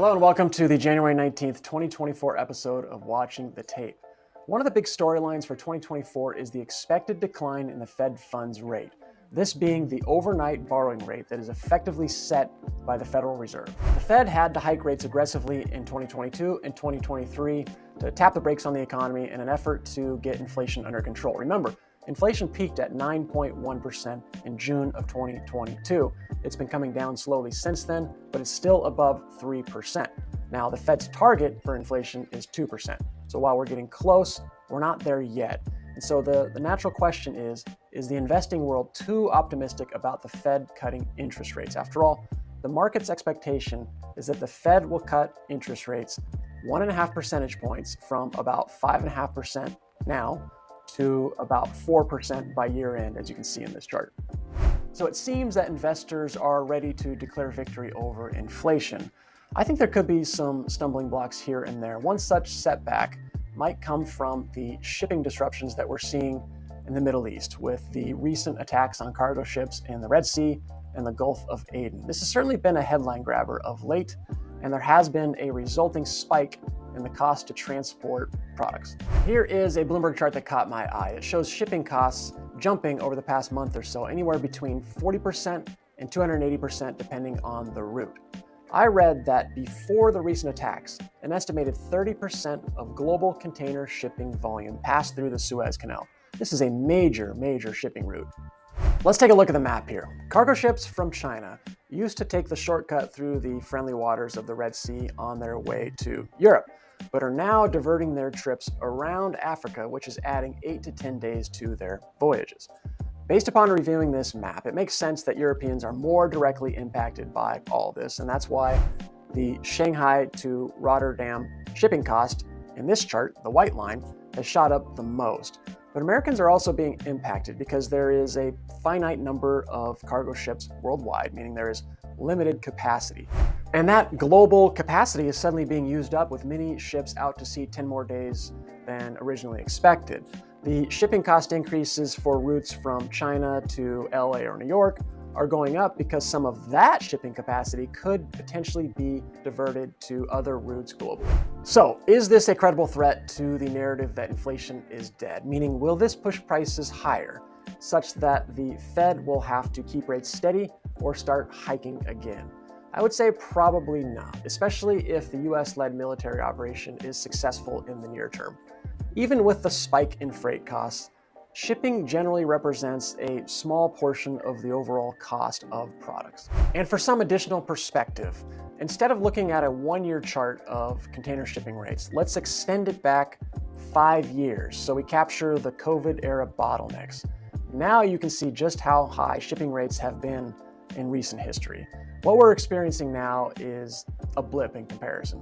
Hello and welcome to the January 19th, 2024 episode of Watching the Tape. One of the big storylines for 2024 is the expected decline in the Fed funds rate, this being the overnight borrowing rate that is effectively set by the Federal Reserve. The Fed had to hike rates aggressively in 2022 and 2023 to tap the brakes on the economy in an effort to get inflation under control. Remember, inflation peaked at 9.1% in June of 2022. It's been coming down slowly since then, but it's still above 3%. Now, the Fed's target for inflation is 2%. So while we're getting close, we're not there yet. And so the natural question is the investing world too optimistic about the Fed cutting interest rates? After all, the market's expectation is that the Fed will cut interest rates 1.5 percentage points from about 5.5% now to about 4% by year end, as you can see in this chart. So it seems that investors are ready to declare victory over inflation. I think there could be some stumbling blocks here and there. One such setback might come from the shipping disruptions that we're seeing in the Middle East with the recent attacks on cargo ships in the Red Sea and the Gulf of Aden. This has certainly been a headline grabber of late, and there has been a resulting spike in the cost to transport products. Here is a Bloomberg chart that caught my eye. It shows shipping costs jumping over the past month or so, anywhere between 40% and 280% depending on the route. I read that before the recent attacks, an estimated 30% of global container shipping volume passed through the Suez Canal. This is a major shipping route. Let's take a look at the map here. Cargo ships from China used to take the shortcut through the friendly waters of the Red Sea on their way to Europe, but are now diverting their trips around Africa, which is adding 8 to 10 days to their voyages. Based upon reviewing this map, it makes sense that Europeans are more directly impacted by all this, and that's why the Shanghai to Rotterdam shipping cost in this chart, the white line, has shot up the most. But Americans are also being impacted because there is a finite number of cargo ships worldwide, meaning there is limited capacity. And that global capacity is suddenly being used up with many ships out to sea 10 more days than originally expected. The shipping cost increases for routes from China to LA or New York are going up because some of that shipping capacity could potentially be diverted to other routes globally. So, is this a credible threat to the narrative that inflation is dead? Meaning, will this push prices higher such that the Fed will have to keep rates steady or start hiking again? I would say probably not, especially if the US-led military operation is successful in the near term. Even with the spike in freight costs, shipping generally represents a small portion of the overall cost of products. And for some additional perspective, instead of looking at a one-year chart of container shipping rates, let's extend it back 5 years so we capture the COVID-era bottlenecks. Now you can see just how high shipping rates have been in recent history. What we're experiencing now is a blip in comparison.